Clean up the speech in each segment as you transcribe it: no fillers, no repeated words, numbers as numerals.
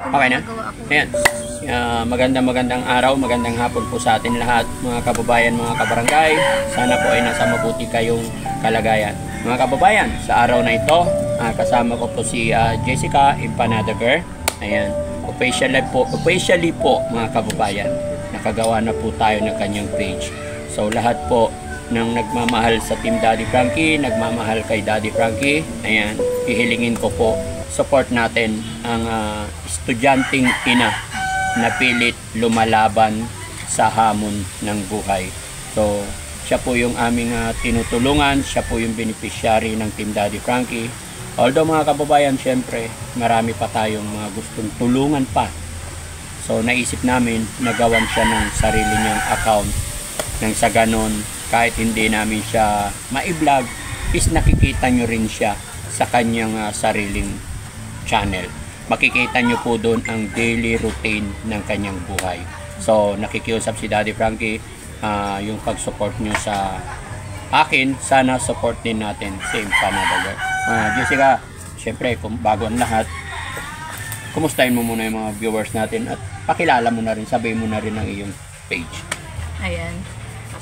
Okay na? Ayan. Magandang araw, magandang hapon po sa atin lahat, mga kababayan, mga kabarangay. Sana po ay nasa mabuti kayong kalagayan. Mga kababayan, sa araw na ito, kasama ko po si Jessica Empanada Girl. Ayan. Officially po, mga kababayan, nakagawa na po tayo ng kanyang page. So lahat po ng nagmamahal sa Team Daddy Frankie, nagmamahal kay Daddy Frankie, ayan, hihilingin ko po, support natin ang estudyanteng ina na pilit lumalaban sa hamon ng buhay. So, siya po yung aming tinutulungan, siya po yung beneficiary ng Team Daddy Frankie. Although mga kababayan, syempre, marami pa tayong mga gustong tulungan pa. So, naisip namin, nagawan siya ng sarili niyang account. Nang sa ganon, kahit hindi namin siya ma-vlog, is nakikita nyo rin siya sa kanyang sariling channel. Makikita nyo po doon ang daily routine ng kanyang buhay. So, nakikiusap si Daddy Frankie, yung pag-support nyo sa akin, sana support din natin si Empanada Girl. Jessica, syempre, bago ang lahat, kumustahin mo muna yung mga viewers natin at pakilala mo na rin, sabihin mo na rin ang iyong page. Ayan.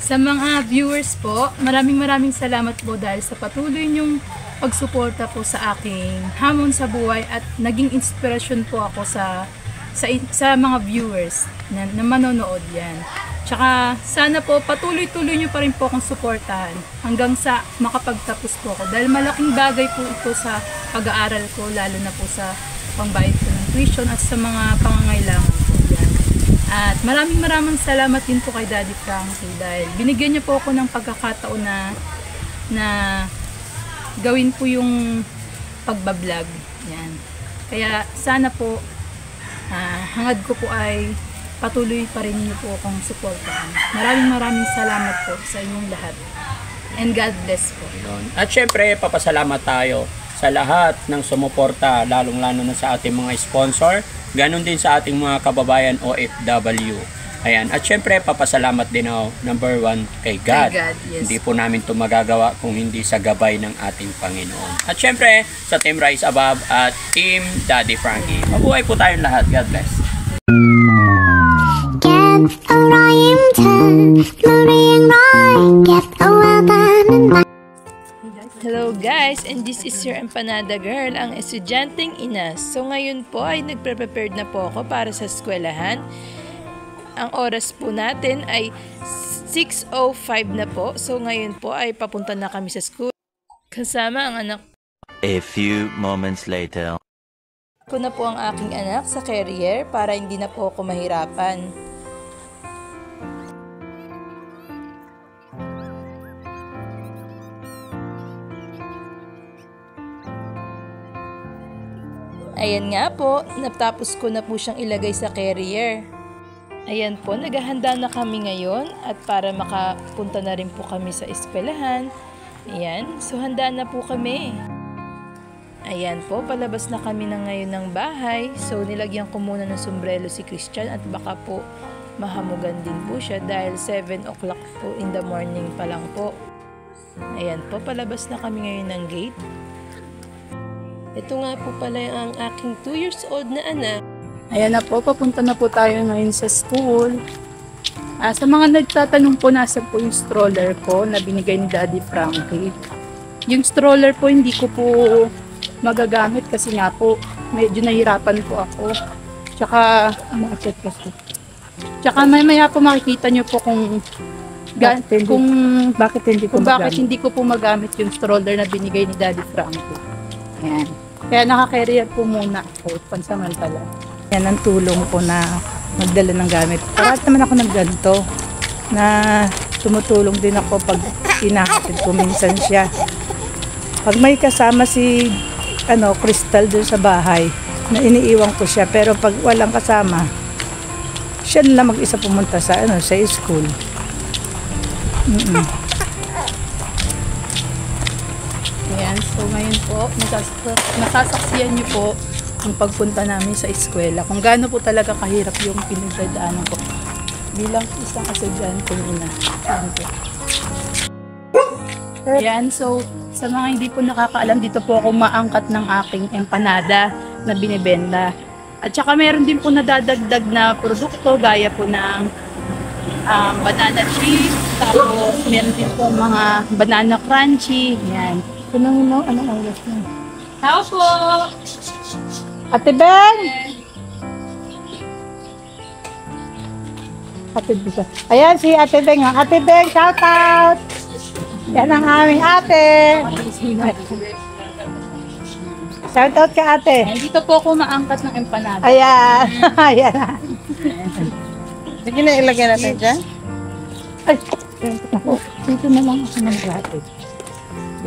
Sa mga viewers po, maraming salamat po dahil sa patuloy nyong pagsuporta po sa aking hamon sa buhay at naging inspirasyon po ako sa mga viewers na manonood yan. Tsaka sana po patuloy-tuloy nyo pa rin po akong suportahan hanggang sa makapagtapos po ako dahil malaking bagay po ito sa pag-aaral ko, lalo na po sa pangbayad ko ng tuition at sa mga pangangailangan po yan. At maraming salamat din po kay Daddy Frankie dahil binigyan niya po ako ng pagkakataon na gawin po yung pagbablog. Yan. Kaya sana po hangad ko po ay patuloy pa rin niyo po akong suportahan. Maraming salamat po sa inyong lahat. And God bless po. At syempre, papasalamat tayo sa lahat ng sumuporta, lalong-lalo na sa ating mga sponsor, ganon din sa ating mga kababayan OFW. Ayan. At syempre, papasalamat din ako, number one, kay God. Yes. Hindi po namin ito magagawa kung hindi sa gabay ng ating Panginoon. At syempre, sa Team Rise Above at Team Daddy Frankie. Mabuhay po tayong lahat. God bless. Get a rhyme time, glorying right, get a welcome. Hello guys, and this is your Empanada Girl, ang estudyanteng ina. So ngayon po ay nagpre-prepared na po ako para sa eskwelahan. Ang oras po natin ay 6:05 na po. So ngayon po ay papunta na kami sa school. Kasama ang anak. A few moments later. Ko na po ang aking anak sa carrier para hindi na po ako mahirapan. Ayan nga po, natapos ko na po siyang ilagay sa carrier. Ayan po, naghahanda na kami ngayon at para makapunta na rin po kami sa eskwelahan. Ayan, so handa na po kami. Ayan po, palabas na kami na ngayon ng bahay. So nilagyan ko muna ng sombrero si Christian at baka po mahamugan din po siya dahil 7 o'clock po in the morning pa lang po. Ayan po, palabas na kami ngayon ng gate. Ito nga po pala ang aking 2 years old na anak. Ayan na po, papunta na po tayo ngayon sa school. Sa mga nagtatanong po, nasa po yung stroller ko na binigay ni Daddy Frankie. Yung stroller po, hindi ko po magagamit kasi nga po, medyo nahirapan po ako. Tsaka, maya po makikita nyo po kung bakit hindi ko po magamit yung stroller na binigay ni Daddy Frankie. Ayan. Kaya naka-carrier po muna ako, pansamantala. Yan ang tulong ko na magdala ng gamit. Parang naman ako ng ganito na tumutulong din ako pag pinakatid ko minsan siya. Pag may kasama si Crystal dun sa bahay, na iniiwan ko siya. Pero pag walang kasama, siya na mag-isa pumunta sa school. Ayan, so ngayon po, nasasaksiyan niyo po ang pagpunta namin sa eskwela. Kung gaano po talaga kahirap yung pinagdadaanan ko bilang isang estudyanteng ina. Ayan, so sa mga hindi po nakakaalam, dito po ako maangkat ng aking empanada na binibenta. At saka meron din po nadadagdag na produkto gaya po ng banana chips, tapos meron din po mga banana crunchy. Yan. Anong oras na? Tao po! Ate Ben! Ate Ben. Ayan si Ate Ben. Ate Ben, shout out! Yan ang aming ate. Shout out ka ate. Dito po ako maangkat ng empanada. Ayan. Ayan. Sige na, ilagay natin dyan. Ay, dito na lang ako ng ate.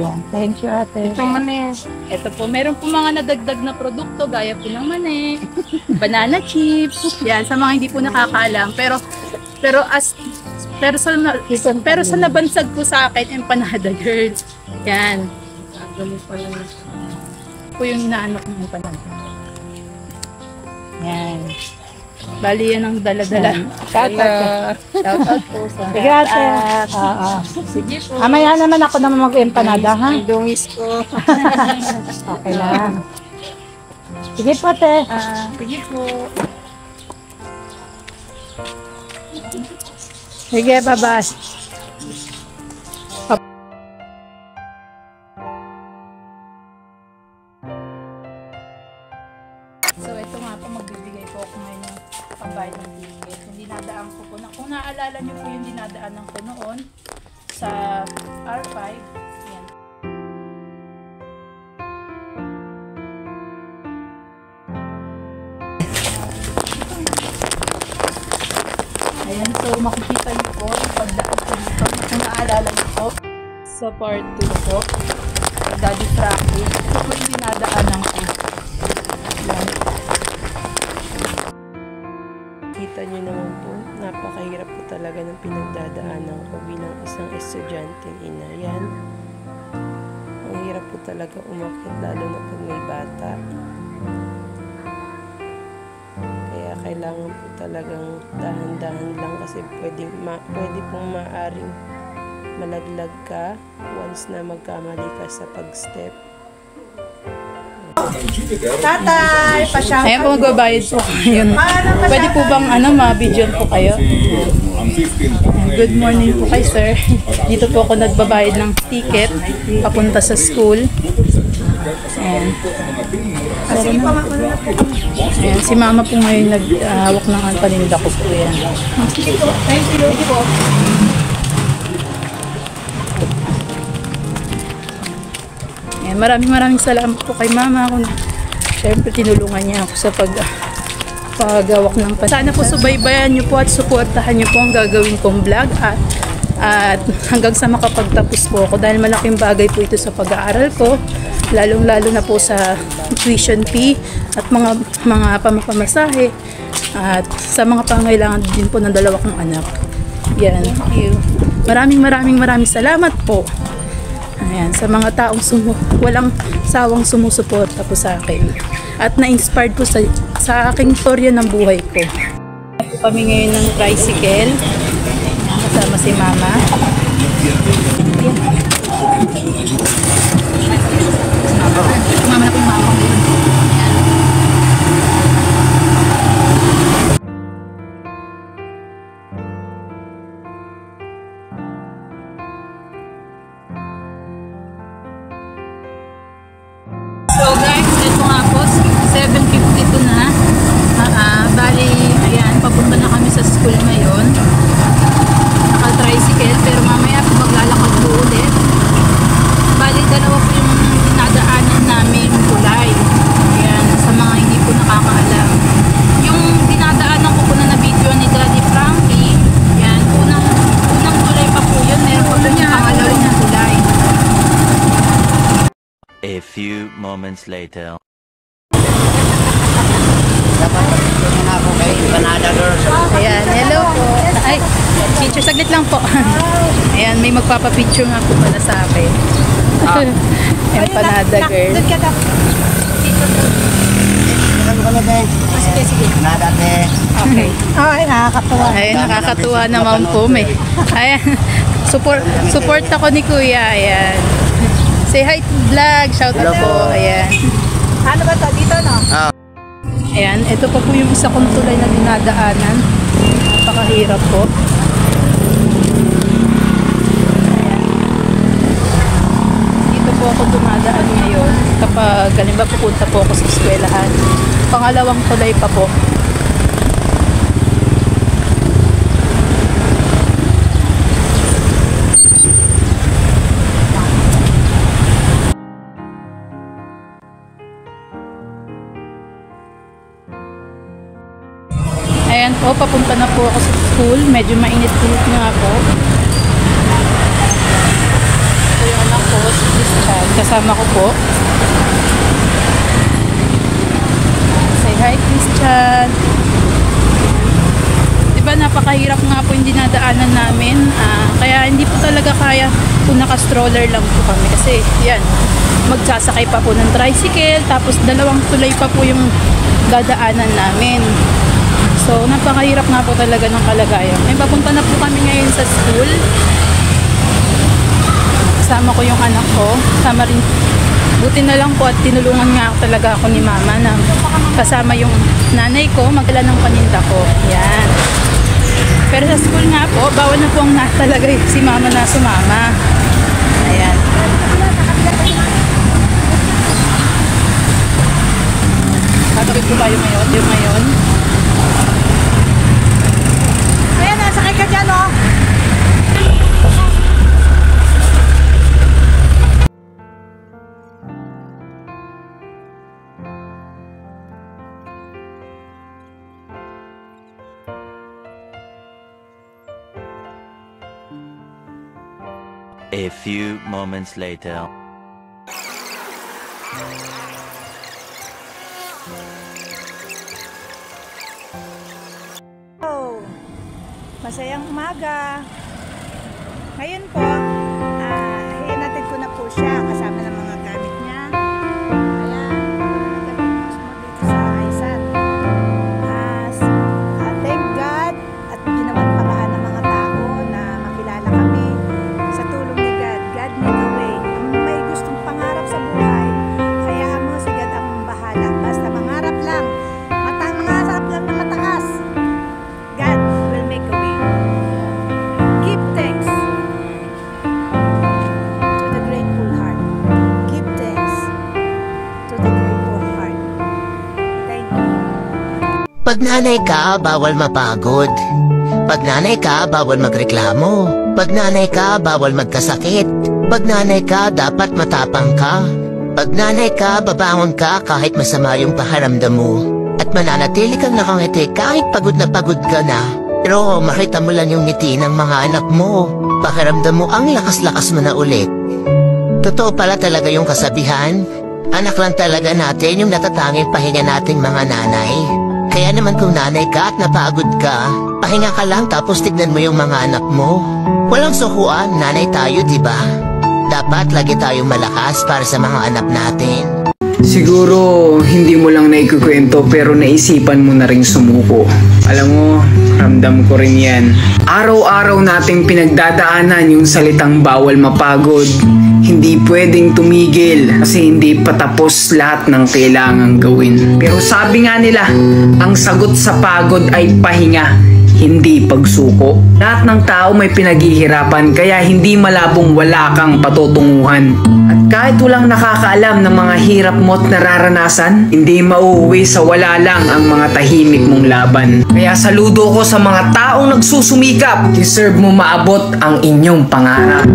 Yan. Thank you ate. Itong mani. Ito po, meron po mga nadagdag na produkto gaya po ng mani, banana chips. Yan, sa mga hindi po nakakaalam. Pero sa nabansag po sa akin, empanada girls. Yan. Po yung inaanok ng empanada. Yan. Bali yan ang dala-dala. Shout out. Shout out po sa Sige ate. Oo. Sige po. Mamaya naman ako naman mag-empanada ha. Ang dungis ko. Okay lang. Sige po ate. Sige po. Sige, bye-bye. So ito nga po, magbibigay po ako ngayon ng pambayad ng ticket. Yung dinadaan ko po, kung naalala niyo po yung dinadaanan ko noon sa R5, yan. Ayan, so makikita niyo po yung pagdaan ko dito. Kung naalala niyo po, sa part 2 po, Daddy Frankie, ito po yung dinadaanan ko. Yan. Kita nyo naman po, napakahirap po talaga ng pinagdadaanan ko bilang isang estudyanteng ina. Yan. Ang hirap po talaga umakyat lalo na pag may bata. Kaya kailangan po talagang dahan-dahan lang kasi pwede pong maaring malaglag ka once na magkamali ka sa pag-step. Tatay, pa-shout Ayan po, magbabayad po kayo. Pwede po bang ma-video po kayo? Good morning po kay sir. Dito po ako nagbabayad ng ticket papunta sa school. Ayan. Ayan, si mama po ngayon naghawak ng paninda ko po yan. Thank you po. Ayan, maraming salamat po kay mama. Siyempre tinulungan niya ako sa paggawak ng paninda. Sana po subaybayan niyo po at suportahan niyo po ang gagawin kong vlog at hanggang sa makapagtapos po ako dahil malaking bagay po ito sa pag-aaral ko. Lalong-lalo na po sa tuition fee at mga pamapamasahe at sa mga pangailangan din po ng dalawa kong anak. Yan. Thank you. Maraming salamat po. Ayan, sa mga taong walang sawang sumusuporta po sa akin. At na-inspired po sa aking storya ng buhay ko. Kami ngayon ng tricycle. Kasama si mama. Mama na po yung mama ko. So guys, ito nga po, 7:52 na. Bali, ayan, papunta na kami sa school ngayon. Naka-tricycle, pero mamaya po maglalakad po ulit. Bali, dalawa po yung dinadaanan namin tulay. Ayan, sa mga hindi po nakakaalam. Yung dinadaanan ko po na na-video ni Daddy Frankie, ayan, unang tulay pa po yun. Meron po yung pangalawang tulay. A few moments later. Ayan, hello po. Ay, picture, saglit lang po. Ayan, may magpapapicture nga po pala sa akin. Empanada girl. Okay. Ay, nakakatuwa. Ayan, nakakatuwa naman po. Ayan, support ako ni Kuya. Ayan. Say hi to vlog. Shout out po. Ayan. Ano ba to? Dito, no? Ayan, ito pa po yung isa kong tulay na dinadaanan. Napakahirap po. Ayan. Dito po ako dumadaan ngayon kapag halimbawa pupunta po ako sa eskwelahan. Pangalawang tulay pa po. Ayan po, papunta na po ako sa school. Medyo mainit-init nga po. Ito yung anak ko, si Christian. Kasama ko po. Say hi, Christian. Diba napakahirap nga po yung dinadaanan namin. Kaya hindi po talaga kaya kung naka-stroller lang po kami. Kasi yan, magsasakay pa po ng tricycle. Tapos dalawang tulay pa po yung dadaanan namin. So, napakahirap nga po talaga ng kalagayan. May papunta na po kami ngayon sa school. Kasama ko yung anak ko. Kasama rin. Buti na lang po at tinulungan nga talaga ako ni mama na kasama yung nanay ko, magdala ng paninda ko. Yan. Pero sa school nga po, bawal na po ang talaga si mama na sumama. Ayan. Tatawid po tayo ngayon. Yung ngayon. Ayan, nasakay ka dyan, oh. A few moments later. Masayang umaga. Ngayon po, hinatid ko na po siya kasama ng mga gamit niya. Kaya, nagagalit mo dito sa Aizat. Thank God at ginawan paraan ng mga tao na makilala kami sa tulong ni God. God make a way. Ang may gustong pangarap sa buhay, kaya mo si God ang bahala. Basta mangarap lang. Mangarap lang na mataas. God will make a way. Give thanks to the grateful heart. Give thanks to the grateful heart. Thank you. Pag nanay ka, bawal mapagod. Pag nanay ka, bawal magreklamo. Pag nanay ka, bawal magkasakit. Pag nanay ka, dapat matapang ka. Pag nanay ka, babangon ka kahit masama yung pakiramdam mo. At mananatili kang nakangiti kahit pagod ka na. Pero makita mo lang yung ngiti ng mga anak mo. Pakiramdam mo ang lakas-lakas mo na ulit. Totoo pala talaga yung kasabihan. Anak lang talaga natin yung natatanging pahinga nating mga nanay. Kaya naman kung nanay ka at napagod ka, pahinga ka lang tapos tignan mo yung mga anak mo. Walang sukuan, nanay tayo, diba? Dapat lagi tayong malakas para sa mga anak natin. Siguro hindi mo lang naikukwento pero naisipan mo na ring sumuko. Alam mo, ramdam ko rin yan. Araw-araw nating pinagdadaanan yung salitang bawal mapagod. Hindi pwedeng tumigil kasi hindi pa tapos lahat ng kailangang gawin. Pero sabi nga nila, ang sagot sa pagod ay pahinga, hindi pagsuko. Lahat ng tao may pinaghihirapan kaya hindi malabong wala kang patutunguhan. At kahit walang nakakaalam ng mga hirap mo't nararanasan, hindi mauuwi sa wala lang ang mga tahimik mong laban. Kaya saludo ko sa mga taong nagsusumikap. Deserve mo maabot ang inyong pangarap.